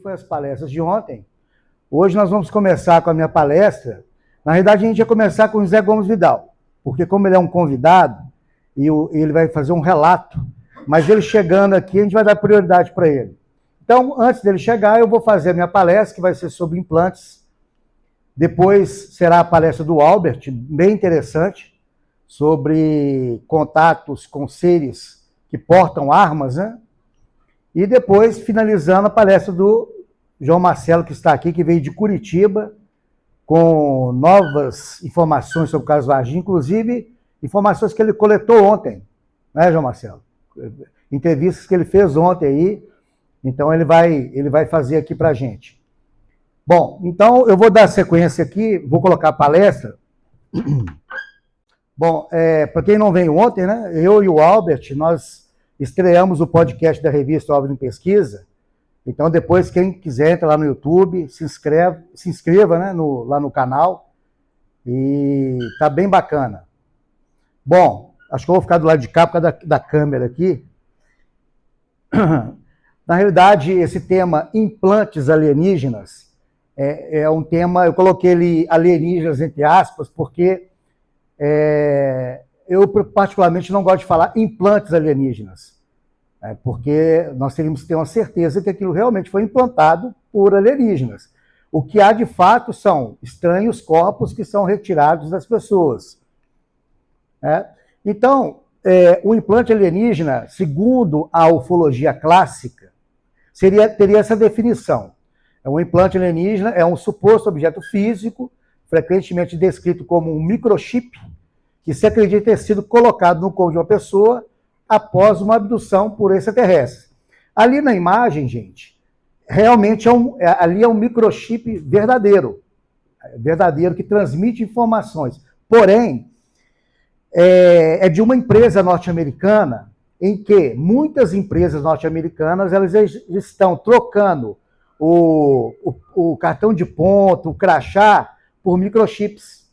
foi as palestras de ontem. Hoje nós vamos começar com a minha palestra. Na realidade, a gente ia começar com o José Gomes Vidal, porque como ele é um convidado, e ele vai fazer um relato, mas ele chegando aqui, a gente vai dar prioridade para ele. Então, antes dele chegar, eu vou fazer a minha palestra, que vai ser sobre implantes. Depois será a palestra do Albert, bem interessante, sobre contatos com seres que portam armas, né? E depois, finalizando, a palestra do João Marcelo, que está aqui, que veio de Curitiba, com novas informações sobre o caso Varginha, inclusive informações que ele coletou ontem, né, João Marcelo? Entrevistas que ele fez ontem aí, então ele vai fazer aqui para a gente. Bom, então eu vou dar sequência aqui, vou colocar a palestra. Bom, para quem não veio ontem, né, eu e o Albert, nós estreamos o podcast da revista Obra em Pesquisa. Então, depois, quem quiser, entra lá no YouTube, se inscreva, né, lá no canal. E tá bem bacana. Bom, acho que eu vou ficar do lado de cá por causa da câmera aqui. Na realidade, esse tema implantes alienígenas é um tema, eu coloquei ele alienígenas entre aspas, porque eu particularmente não gosto de falar implantes alienígenas, porque nós teríamos que ter uma certeza que aquilo realmente foi implantado por alienígenas. O que há de fato são estranhos corpos que são retirados das pessoas. Então, o implante alienígena, segundo a ufologia clássica, teria essa definição. Um implante alienígena é um suposto objeto físico, frequentemente descrito como um microchip, que se acredita ter sido colocado no corpo de uma pessoa após uma abdução por extraterrestres. Ali na imagem, gente, realmente ali é um microchip verdadeiro que transmite informações. Porém, é de uma empresa norte-americana, em que muitas empresas norte-americanas elas estão trocando o cartão de ponto, o crachá, por microchips.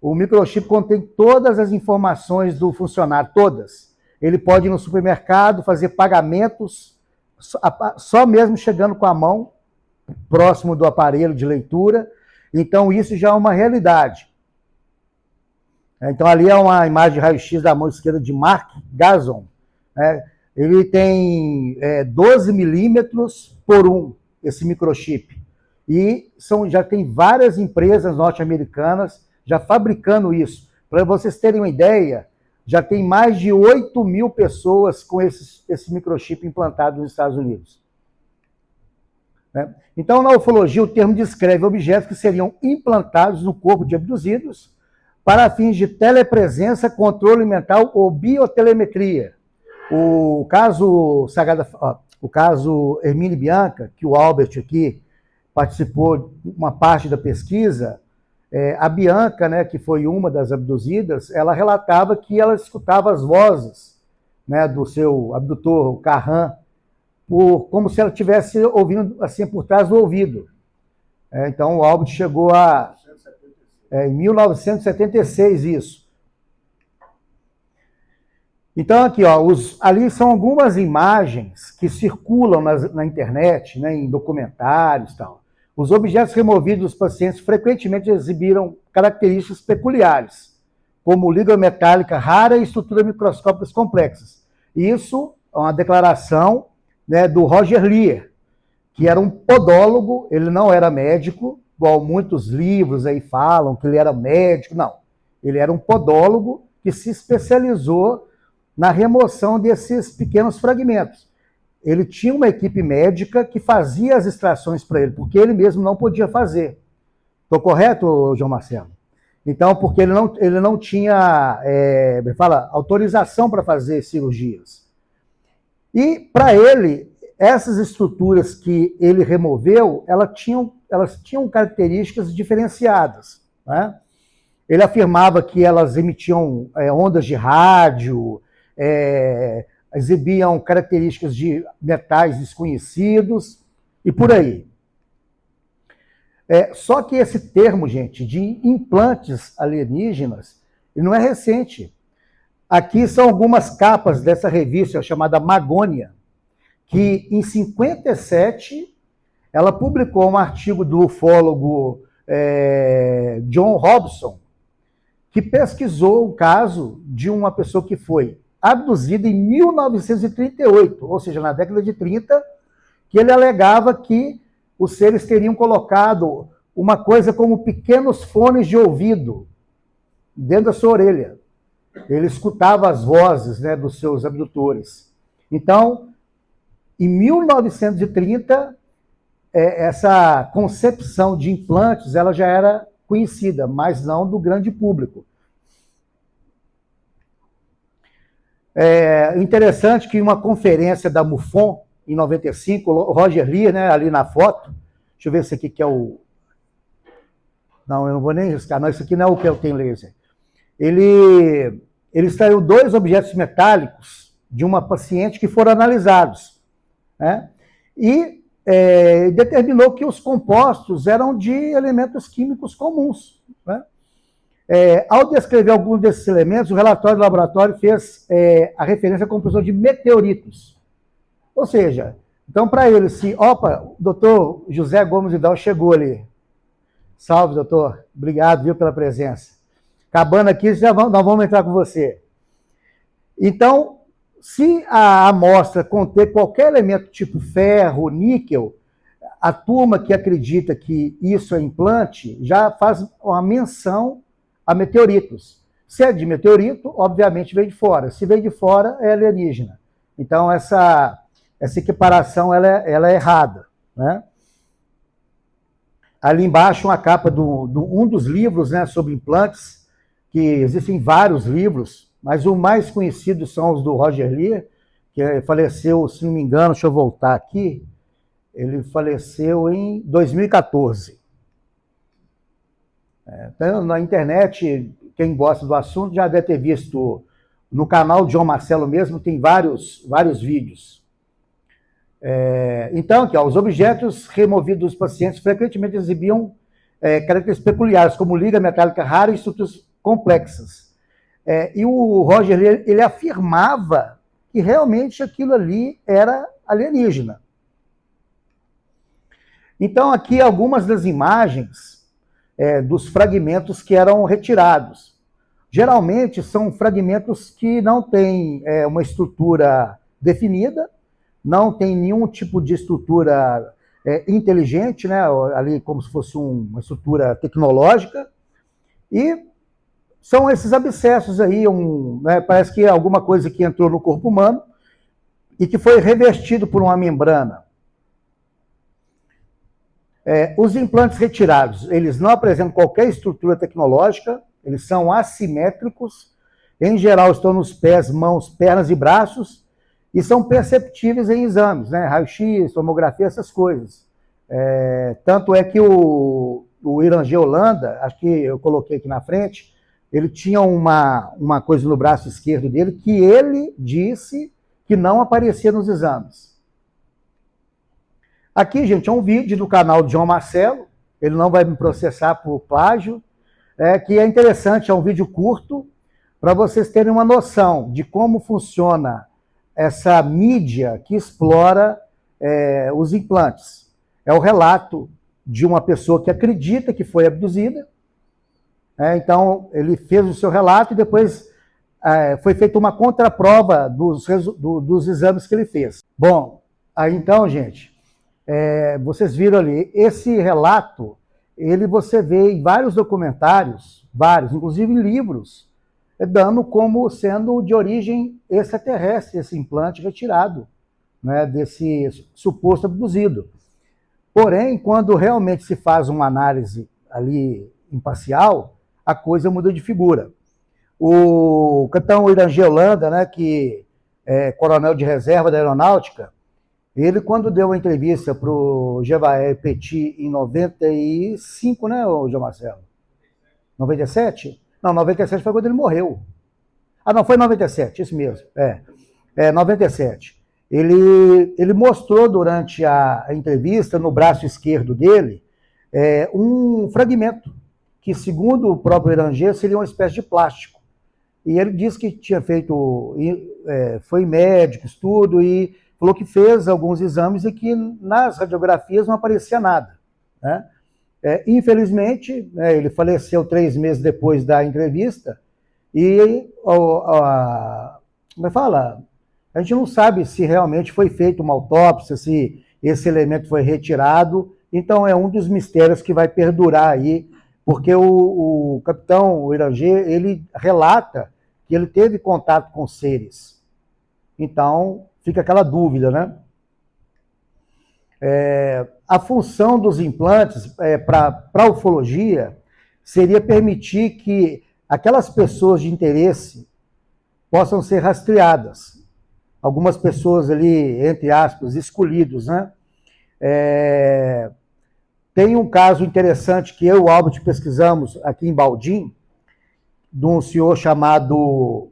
O microchip contém todas as informações do funcionário, todas. Ele pode ir no supermercado, fazer pagamentos, só mesmo chegando com a mão próximo do aparelho de leitura. Então, isso já é uma realidade. Então, ali é uma imagem de raio-x da mão esquerda de Mark Gazon. Ele tem 12 milímetros por 1, esse microchip. E já tem várias empresas norte-americanas já fabricando isso. Para vocês terem uma ideia, já tem mais de 8.000 pessoas com esse microchip implantado nos Estados Unidos. Então, na ufologia, o termo descreve objetos que seriam implantados no corpo de abduzidos para fins de telepresença, controle mental ou biotelemetria. O caso Hermine Bianca, que o Albert aqui participou de uma parte da pesquisa, a Bianca, né, que foi uma das abduzidas, ela relatava que ela escutava as vozes, né, do seu abdutor, o Carran, como se ela estivesse ouvindo assim por trás do ouvido. Então o Albert chegou em 1976 isso. Então aqui, ali são algumas imagens que circulam na internet, né, em documentários e tal. Os objetos removidos dos pacientes frequentemente exibiram características peculiares, como liga metálica rara e estruturas microscópicas complexas. Isso é uma declaração, né, do Roger Lear, que era um podólogo, ele não era médico, igual muitos livros aí falam que ele era médico, não. Ele era um podólogo que se especializou na remoção desses pequenos fragmentos. Ele tinha uma equipe médica que fazia as extrações para ele, porque ele mesmo não podia fazer. Estou correto, João Marcelo? Então, porque ele não tinha autorização para fazer cirurgias. E, para ele, essas estruturas que ele removeu, elas tinham características diferenciadas. Né? Ele afirmava que elas emitiam ondas de rádio, exibiam características de metais desconhecidos e por aí. Só que esse termo, gente, de implantes alienígenas, ele não é recente. Aqui são algumas capas dessa revista chamada Magônia, que em 57 ela publicou um artigo do ufólogo John Robson, que pesquisou o caso de uma pessoa que foi abduzida em 1938, ou seja, na década de 30, que ele alegava que os seres teriam colocado uma coisa como pequenos fones de ouvido dentro da sua orelha. Ele escutava as vozes, né, dos seus abdutores. Então, em 1930, essa concepção de implantes ela já era conhecida, mas não do grande público. Interessante que em uma conferência da MUFON, em 95, o Roger Lear, né, ali na foto, deixa eu ver se aqui que é o... Não, eu não vou nem riscar, não, isso aqui não é o que eu tenho laser. Ele extraiu 2 objetos metálicos de uma paciente que foram analisados, né, e determinou que os compostos eram de elementos químicos comuns, né? Ao descrever alguns desses elementos, o relatório do laboratório fez a referência à composição de meteoritos. Ou seja, então para ele, se... Opa, o doutor José Gomes Vidal chegou ali. Salve, doutor. Obrigado, viu, pela presença. Acabando aqui, nós vamos entrar com você. Então, se a amostra conter qualquer elemento tipo ferro, níquel, a turma que acredita que isso é implante já faz uma menção a meteoritos. Se é de meteorito, obviamente vem de fora. Se vem de fora, é alienígena. Então, essa equiparação ela é errada, né? Ali embaixo, uma capa de um dos livros, né, sobre implantes, que existem vários livros, mas o mais conhecido são os do Roger Lear, que faleceu, se não me engano, deixa eu voltar aqui, ele faleceu em 2014. Então, na internet, quem gosta do assunto já deve ter visto, no canal de João Marcelo mesmo, tem vários vídeos. Então, aqui, os objetos removidos dos pacientes frequentemente exibiam características peculiares, como liga metálica rara e estruturas complexas. E o Roger ele afirmava que realmente aquilo ali era alienígena. Então, aqui algumas das imagens dos fragmentos que eram retirados. Geralmente são fragmentos que não têm uma estrutura definida, não tem nenhum tipo de estrutura inteligente, né, ali como se fosse uma estrutura tecnológica, e são esses abscessos aí, né, parece que é alguma coisa que entrou no corpo humano e que foi revestido por uma membrana. Os implantes retirados, eles não apresentam qualquer estrutura tecnológica, eles são assimétricos, em geral estão nos pés, mãos, pernas e braços, e são perceptíveis em exames, né? Raio-X, tomografia, essas coisas. Tanto é que o Irangê Holanda, acho que eu coloquei aqui na frente, ele tinha uma coisa no braço esquerdo dele que ele disse que não aparecia nos exames. Aqui, gente, é um vídeo do canal de João Marcelo, ele não vai me processar por plágio, que é interessante, é um vídeo curto, para vocês terem uma noção de como funciona essa mídia que explora os implantes. É o relato de uma pessoa que acredita que foi abduzida, então ele fez o seu relato e depois foi feita uma contraprova dos exames que ele fez. Bom, aí então, gente, vocês viram ali, esse relato, você vê em vários documentários, inclusive em livros, dando como sendo de origem extraterrestre esse implante retirado, né, desse suposto abduzido. Porém, quando realmente se faz uma análise ali imparcial, a coisa muda de figura. O capitão Irangê Holanda, né, que é coronel de reserva da aeronáutica, ele, quando deu uma entrevista para o Jevaé Petit em 95, né, João Marcelo? 97? Não, 97 foi quando ele morreu. Ah, não, foi 97, isso mesmo. 97. Ele mostrou durante a entrevista, no braço esquerdo dele, um fragmento, que segundo o próprio Irangê, seria uma espécie de plástico. E ele disse que tinha feito, foi médico, estudo, e falou que fez alguns exames e que nas radiografias não aparecia nada, né? Infelizmente, ele faleceu 3 meses depois da entrevista e, como é que fala? A gente não sabe se realmente foi feita uma autópsia, se esse elemento foi retirado. Então, é um dos mistérios que vai perdurar aí, porque o capitão Irangê, ele relata que ele teve contato com seres. Então, fica aquela dúvida, né? A função dos implantes para a ufologia seria permitir que aquelas pessoas de interesse possam ser rastreadas. Algumas pessoas ali, entre aspas, escolhidos, né? Tem um caso interessante que eu e o Albert pesquisamos aqui em Baldim, de um senhor chamado...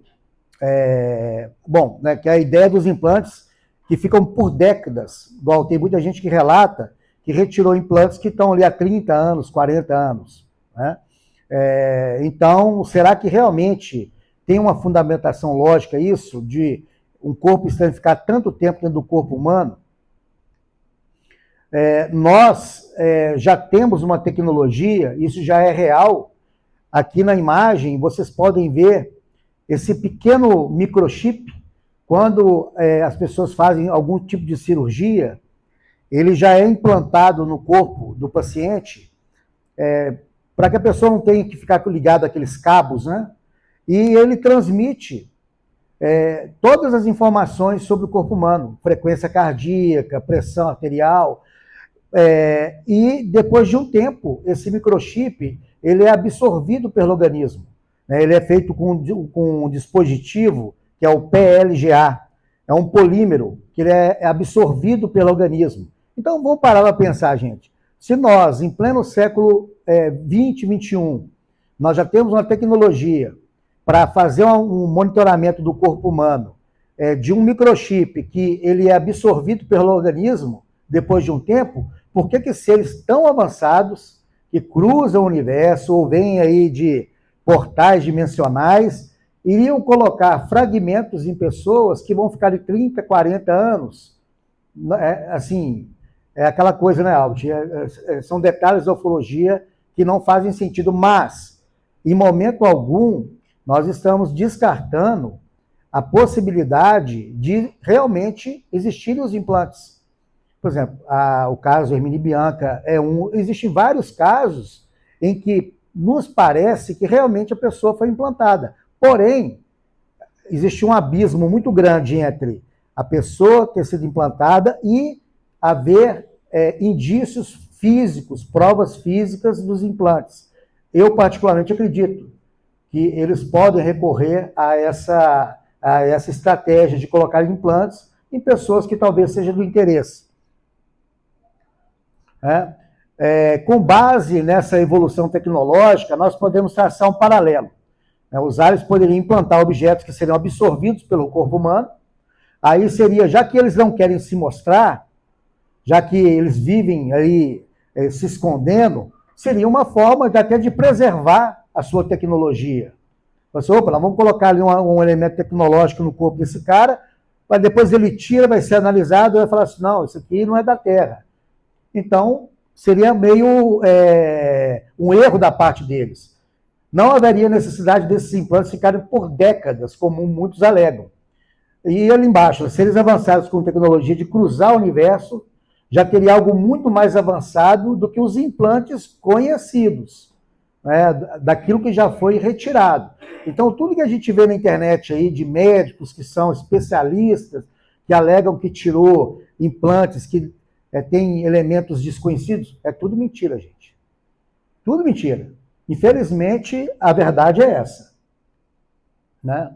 né, que é a ideia dos implantes que ficam por décadas. Tem muita gente que relata que retirou implantes que estão ali há 30 anos, 40 anos. Né? Então, será que realmente tem uma fundamentação lógica isso, de um corpo estranho ficar tanto tempo dentro do corpo humano? Nós já temos uma tecnologia, isso já é real. Aqui na imagem, vocês podem ver esse pequeno microchip. Quando as pessoas fazem algum tipo de cirurgia, ele já é implantado no corpo do paciente, para que a pessoa não tenha que ficar ligada àqueles cabos, né? E ele transmite todas as informações sobre o corpo humano, frequência cardíaca, pressão arterial, e depois de um tempo, esse microchip ele é absorvido pelo organismo. Né? Ele é feito com um dispositivo que é o PLGA, é um polímero que ele é absorvido pelo organismo. Então, vamos parar para pensar, gente. Se nós, em pleno século 20, 21, nós já temos uma tecnologia para fazer um monitoramento do corpo humano, de um microchip que ele é absorvido pelo organismo depois de um tempo, por que seres tão avançados, que cruzam o universo, ou vêm aí de portais dimensionais, iriam colocar fragmentos em pessoas que vão ficar de 30, 40 anos? Assim, aquela coisa, né, Albert? São detalhes da ufologia que não fazem sentido, mas, em momento algum, nós estamos descartando a possibilidade de realmente existirem os implantes. Por exemplo, o caso Hermine Bianca existem vários casos em que nos parece que realmente a pessoa foi implantada. Porém, existe um abismo muito grande entre a pessoa ter sido implantada e haver indícios físicos, provas físicas dos implantes. Eu, particularmente, acredito que eles podem recorrer a essa estratégia de colocar implantes em pessoas que talvez seja do interesse. Com base nessa evolução tecnológica, nós podemos traçar um paralelo. Os aliens poderiam implantar objetos que seriam absorvidos pelo corpo humano. Aí seria, já que eles não querem se mostrar, já que eles vivem aí se escondendo, seria uma forma até de preservar a sua tecnologia. Você, nós vamos colocar ali um elemento tecnológico no corpo desse cara, mas depois ele tira, vai ser analisado e vai falar assim, não, isso aqui não é da Terra. Então, seria meio um erro da parte deles. Não haveria necessidade desses implantes ficarem por décadas, como muitos alegam. E ali embaixo, seres avançados com tecnologia de cruzar o universo, já teria algo muito mais avançado do que os implantes conhecidos, né, daquilo que já foi retirado. Então, tudo que a gente vê na internet aí de médicos que são especialistas, que alegam que tirou implantes que tem elementos desconhecidos, é tudo mentira, gente. Tudo mentira. Infelizmente, a verdade é essa. Né?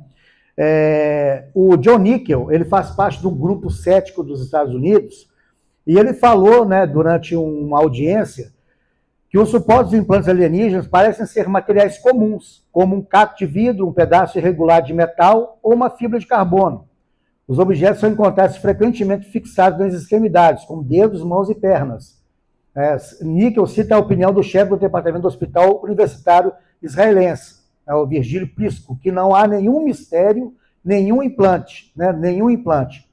O John Nickel, ele faz parte de um grupo cético dos Estados Unidos, e ele falou, né, durante uma audiência, que os supostos implantes alienígenas parecem ser materiais comuns, como um caco de vidro, um pedaço irregular de metal ou uma fibra de carbono. Os objetos são encontrados frequentemente fixados nas extremidades, como dedos, mãos e pernas. Nickel cita a opinião do chefe do departamento do Hospital Universitário Israelense, o Virgílio Prisco, que não há nenhum mistério, nenhum implante, né, nenhum implante.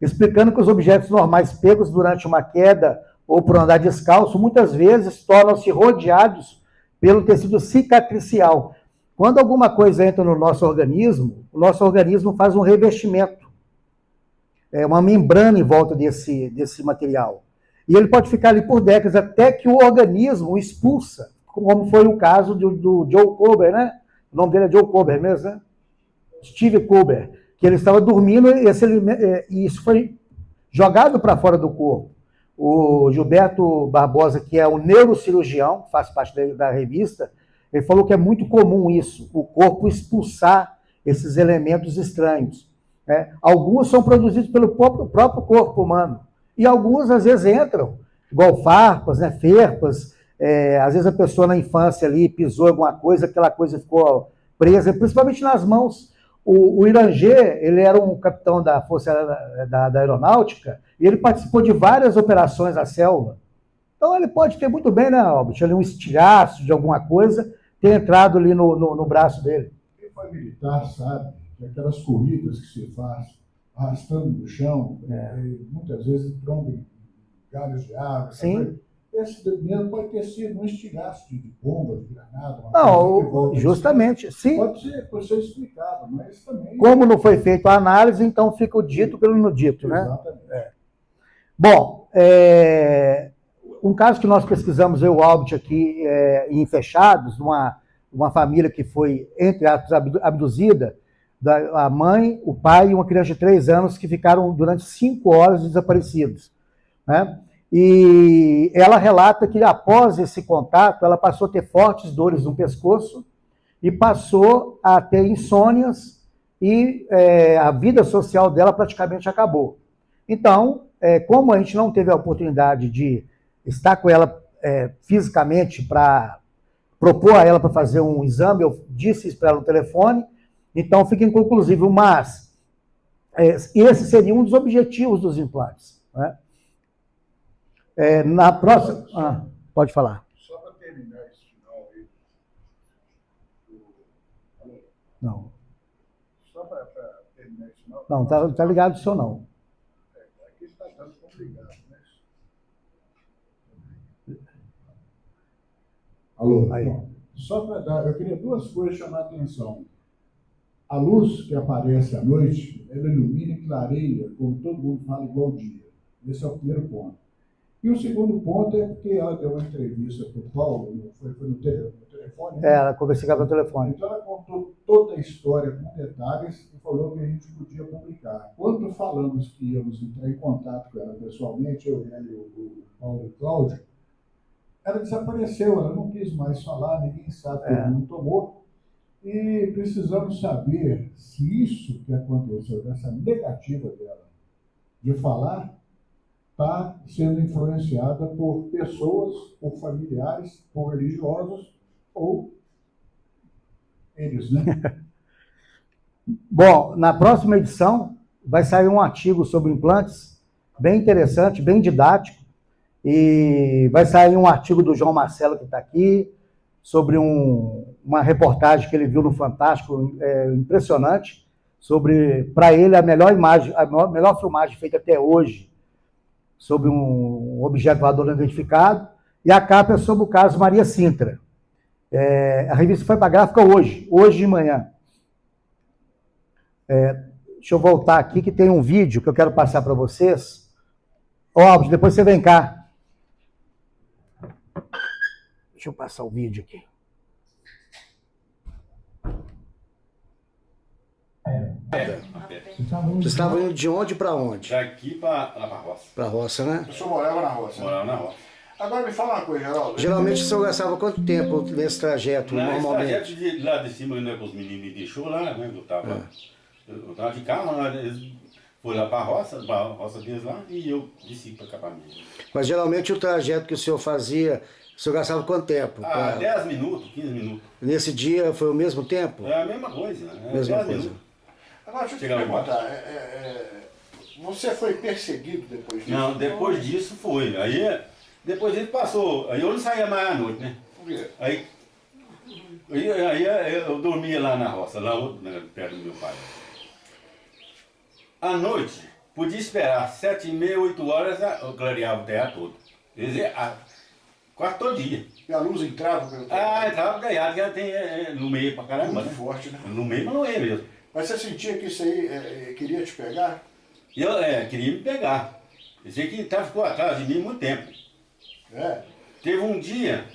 explicando que os objetos normais pegos durante uma queda ou por andar descalço, muitas vezes tornam-se rodeados pelo tecido cicatricial. Quando alguma coisa entra no nosso organismo, o nosso organismo faz um revestimento, uma membrana em volta desse material. E ele pode ficar ali por décadas, até que o organismo expulsa, como foi o caso do Joe Kober, né? O nome dele é Joe Kober mesmo, né? Steve Kober, que ele estava dormindo e isso foi jogado para fora do corpo. O Gilberto Barbosa, que é um neurocirurgião, faz parte da revista, ele falou que é muito comum isso, o corpo expulsar esses elementos estranhos. Né? Alguns são produzidos pelo próprio corpo humano, e alguns às vezes entram, igual farpas, né, ferpas, às vezes a pessoa na infância ali pisou alguma coisa, aquela coisa ficou presa, principalmente nas mãos. O Iranger, ele era um capitão da Força da Aeronáutica, e ele participou de várias operações na selva. Então ele pode ter muito bem, né, Albert, ali um estilhaço de alguma coisa, ter entrado ali no braço dele. Quem foi militar sabe que aquelas corridas que se faz arrastando no chão, muitas vezes trombam galhos de árvore. Sim. Esse mesmo pode ter sido um estilhaço de bomba, de granada. Não, justamente, sim. Pode ser explicado, mas também... Como não foi feita a análise, então fica o dito pelo não dito, né? Exatamente. Bom, um caso que nós pesquisamos, eu e o Albert aqui, em Fechados, uma família que foi, entre aspas, abduzida, a mãe, o pai e uma criança de 3 anos que ficaram durante 5 horas desaparecidos, né? E ela relata que após esse contato, ela passou a ter fortes dores no pescoço e passou a ter insônias e a vida social dela praticamente acabou. Então, como a gente não teve a oportunidade de estar com ela fisicamente para propor a ela para fazer um exame, eu disse isso para ela no telefone, então fica inconclusivo, mas esse seria um dos objetivos dos implantes, né? Na próxima... pode falar. Só para terminar esse final aí. Não. Só para terminar esse final. Não, tá ligado o senhor não. Aqui está dando complicado, né? Alô? Aí. Então, só para dar, eu queria 2 coisas chamar a atenção. A luz que aparece à noite, ela ilumina e clareia, como todo mundo fala, igual o dia. Esse é o primeiro ponto. E o segundo ponto é porque ela deu uma entrevista para o Paulo, foi no telefone? Né? Ela conversou pelo telefone. Então ela contou toda a história com detalhes e falou que a gente podia publicar. Quando falamos que íamos entrar em contato com ela pessoalmente, eu, ele, o Paulo e o Cláudio, ela desapareceu, ela não quis mais falar, ninguém sabe que o mundo tomou. E precisamos saber se isso que aconteceu, dessa negativa dela de falar, está sendo influenciada por pessoas, por familiares, por religiosos ou eles, né? Bom, na próxima edição vai sair um artigo sobre implantes, bem interessante, bem didático, e vai sair um artigo do João Marcelo, que está aqui, sobre uma reportagem que ele viu no Fantástico, impressionante, sobre, para ele, a melhor imagem, a melhor filmagem feita até hoje, sobre um objeto voador não identificado, e a capa é sobre o caso Maria Sintra. A revista foi para a gráfica hoje de manhã. Deixa eu voltar aqui, que tem um vídeo que eu quero passar para vocês. Alves, depois você vem cá. Deixa eu passar o vídeo aqui. Vocês estavam indo de onde para onde? Daqui para a roça. Para a roça, né? O senhor morava na roça. Morava na roça. Agora me fala uma coisa, Geraldo. Geralmente o senhor gastava quanto tempo nesse trajeto, normalmente? Esse trajeto lá de cima, né, que os meninos me deixou lá, né? Eu tava de carro, né, eles foram lá para a roça deles lá, e eu desci para cá para mim. Mas geralmente o trajeto que o senhor fazia, o senhor gastava quanto tempo? 10 minutos, 15 minutos. Nesse dia foi o mesmo tempo? É a mesma coisa, né? Mesma 10 coisa. minutos. Agora, deixa eu te perguntar, você foi perseguido depois disso? Não, depois disso foi. Aí, depois ele passou, aí eu não saía mais à noite, né? Por quê? Aí eu dormia lá na roça, lá perto do meu pai. À noite, podia esperar 7h30, 8 horas, eu clareava o terra todo. Quer dizer, quase todo dia. E a luz entrava pelo Entrava ganhado, que ela tem no meio pra caramba, muito né? forte, né? No meio, mas não é mesmo. Mas você sentia que isso aí queria te pegar? E eu queria me pegar. Dizia que ficou atrás de mim muito tempo. É. Teve um dia...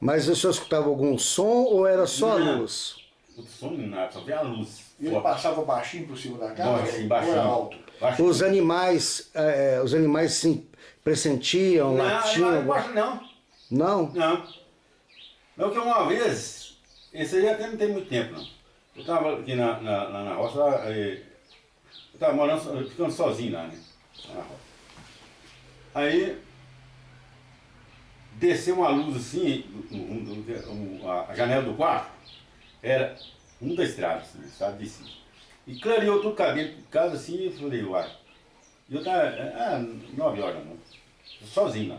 Mas o senhor escutava algum som ou era só a Não. luz? O som nada, só via a luz. E ele passava baixinho por cima da casa? Baixinho, Ou baixinho. era alto? Baixinho. Os animais se pressentiam, latiam? Não, não. Não? Não. Não, que uma vez, esse aí até não tem muito tempo, não. Eu estava aqui na roça, eu estava morando, ficando sozinho lá, né? Na roça. Aí, desceu uma luz assim, a janela do quarto, era da estrada, assim, estrada de cima. E clareou tudo cá dentro de casa assim, eu falei, uai. E eu estava, 9 horas da noite, sozinho lá.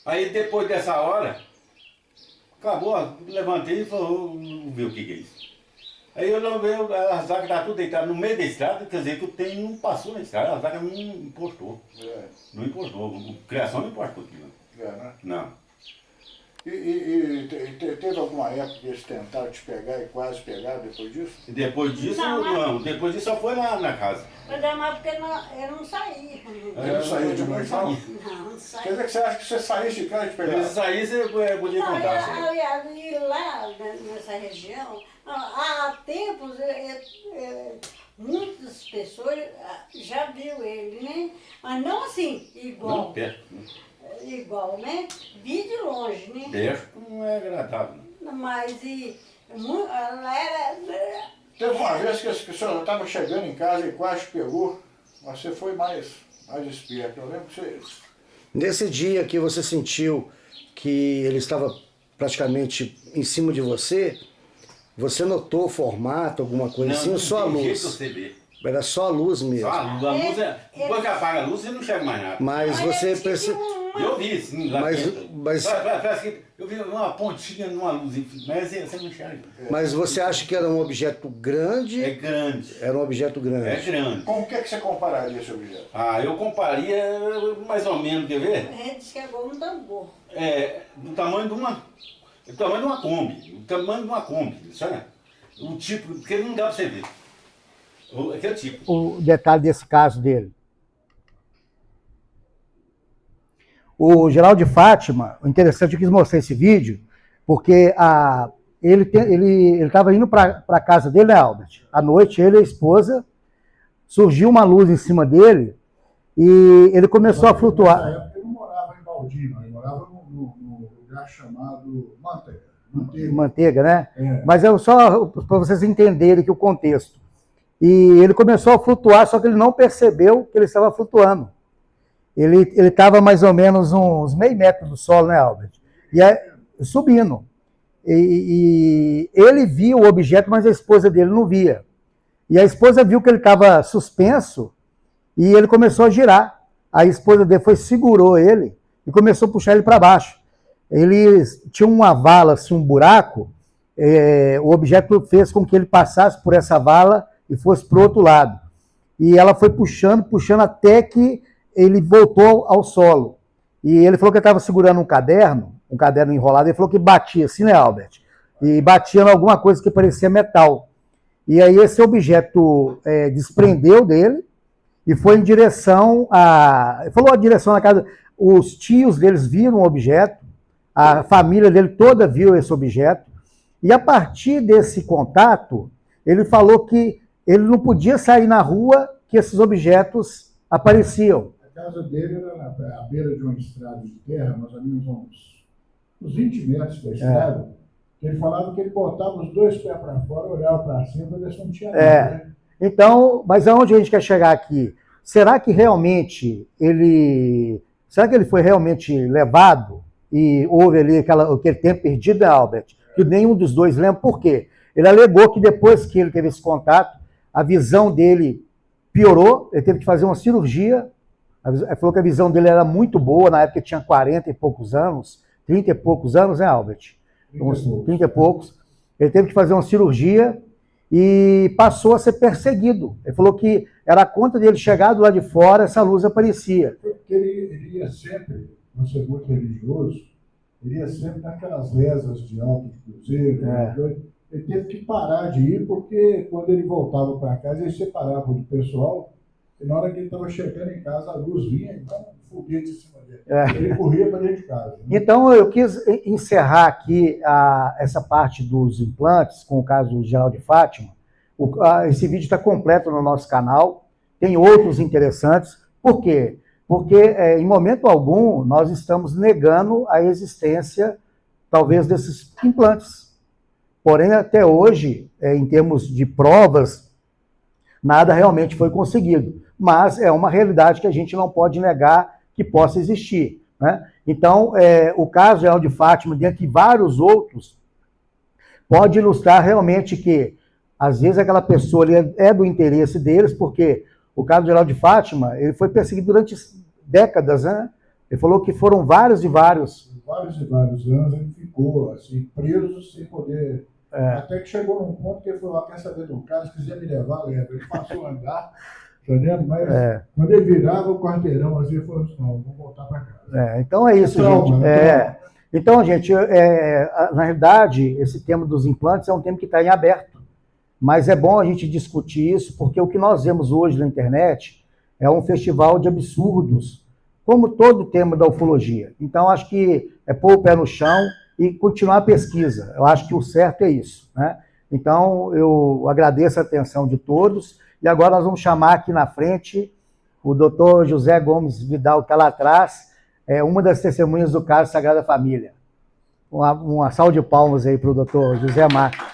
Aí depois dessa hora, acabou, levantei e falou, vou ver o que é isso. Aí eu levei, a zaga estava tudo deitada no meio da estrada, quer dizer que o trem não passou na estrada, a zaga não encostou. Não encostou, a criação não encostou aqui, não. Né? Não. E teve alguma época que eles tentaram te pegar e quase pegaram depois disso? E depois disso, Não, não. Depois disso só foi lá na casa. Mas é mais porque eu não saía. Ele não saía de noite, não? Não Quer saía. dizer que você acha que você saísse de casa e te Se pegaram? sair, você podia Não, contar. assim. aliás, e lá nessa região, há tempos, muitas pessoas já viu ele, né? Mas não assim, Não, igual. perto. Né? Igual, né? Vi de longe, né? Perto não é agradável. Não. Mas ela era. Teve uma vez que o senhor estava chegando em casa e quase pegou, mas você foi mais esperto. Eu lembro que você... Nesse dia que você sentiu que ele estava praticamente em cima de você, você notou o formato, alguma coisa assim, ou só a tem jeito de luz? você ver. Era só a luz mesmo. Só a luz. A luz depois que apaga a luz, você não chega mais nada. Mas você percebeu. Eu vi, sim, lá Mas- dentro. mas- Parece que eu vi uma pontinha numa luz, mas você não enxerga. Mas você acha que era um objeto É grande? grande. Era um objeto É grande. grande. Com o que você compararia esse objeto? Eu comparia mais ou menos, quer ver? A gente chegou no tambor. Do tamanho de uma. Do tamanho de uma Kombi. Do tamanho de uma Kombi, sabe? O tipo, porque não dá pra você ver. Aquele tipo. O detalhe desse caso dele. O Geraldo de Fátima, o interessante, eu quis mostrar esse vídeo, porque ele estava indo para a casa dele, né, Albert? À noite, ele e a esposa, surgiu uma luz em cima dele e ele começou a flutuar. Nessa época ele não morava em Baldino, ele morava num lugar chamado Manteiga. Manteiga, né? É. Mas é só para vocês entenderem que o contexto. E ele começou a flutuar, só que ele não percebeu que ele estava flutuando. Ele estava mais ou menos uns meio metro do solo, né, Albert? E aí, subindo. E ele viu o objeto, mas a esposa dele não via. E a esposa viu que ele estava suspenso e ele começou a girar. A esposa dele segurou ele e começou a puxar ele para baixo. Ele tinha uma vala, assim, um buraco, o objeto fez com que ele passasse por essa vala e fosse para o outro lado. E ela foi puxando, puxando até que ele voltou ao solo. E ele falou que ele estava segurando um caderno enrolado, ele falou que batia assim, né, Albert? E batia em alguma coisa que parecia metal. E aí esse objeto desprendeu dele e foi em direção ele falou a direção da casa. Os tios deles viram o objeto, a família dele toda viu esse objeto, e a partir desse contato, ele falou que ele não podia sair na rua que esses objetos apareciam. A casa dele era à beira de uma estrada de terra, mais ou menos uns 20 metros da estrada. Ele falava que ele botava os dois pés para fora, olhava para cima para ver se não tinha nada. Né? Então, mas aonde a gente quer chegar aqui? Será que realmente será que ele foi realmente levado e houve ali aquele tempo perdido, né, Albert? Que nenhum dos dois lembra. Por quê? Ele alegou que depois que ele teve esse contato, a visão dele piorou, ele teve que fazer uma cirurgia. Ele falou que a visão dele era muito boa, na época ele tinha 40 e poucos anos, 30 e poucos anos, né, Albert? Uns 30 e poucos. Ele teve que fazer uma cirurgia e passou a ser perseguido. Ele falou que era a conta dele chegar do lado de fora, essa luz aparecia. Porque ele ia sempre, por ser muito religioso, ele ia sempre naquelas rezas de alto de cruzeiro. Ele teve que parar de ir, porque quando ele voltava para casa, ele separava do pessoal, e na hora que ele estava chegando em casa, a luz vinha e dava um foguete em cima dele. Ele corria para dentro de casa. Né? Então, eu quis encerrar aqui essa parte dos implantes, com o caso do Geraldo de Fátima. Esse vídeo está completo no nosso canal, tem outros interessantes. Por quê? Porque, em momento algum, nós estamos negando a existência, talvez, desses implantes. Porém, até hoje, em termos de provas, nada realmente foi conseguido. Mas é uma realidade que a gente não pode negar que possa existir. Né? Então, o caso Geraldo de Fátima, dentre vários outros, pode ilustrar realmente que, às vezes, aquela pessoa ali é do interesse deles, porque o caso Geraldo de Fátima, ele foi perseguido durante décadas, né? Ele falou que foram vários e vários. Vários e vários anos ele ficou assim, preso sem poder. Até que chegou num ponto que ele falou: quer saber do cara, se quiser me levar, leva. Ele passou a andar, entendeu? Mas quando ele virava o quarteirão, assim, ele falou assim: não, vou voltar para casa. Então é isso, gente. Então, gente, na realidade, esse tema dos implantes é um tema que está em aberto. Mas é bom a gente discutir isso, porque o que nós vemos hoje na internet é um festival de absurdos, como todo o tema da ufologia. Então, acho que é pôr o pé no chão e continuar a pesquisa. Eu acho que o certo é isso. Né? Então, eu agradeço a atenção de todos, e agora nós vamos chamar aqui na frente o doutor José Gomes Vidal, que está lá atrás, uma das testemunhas do caso Sagrada Família. Uma salva de palmas aí para o doutor José Marques.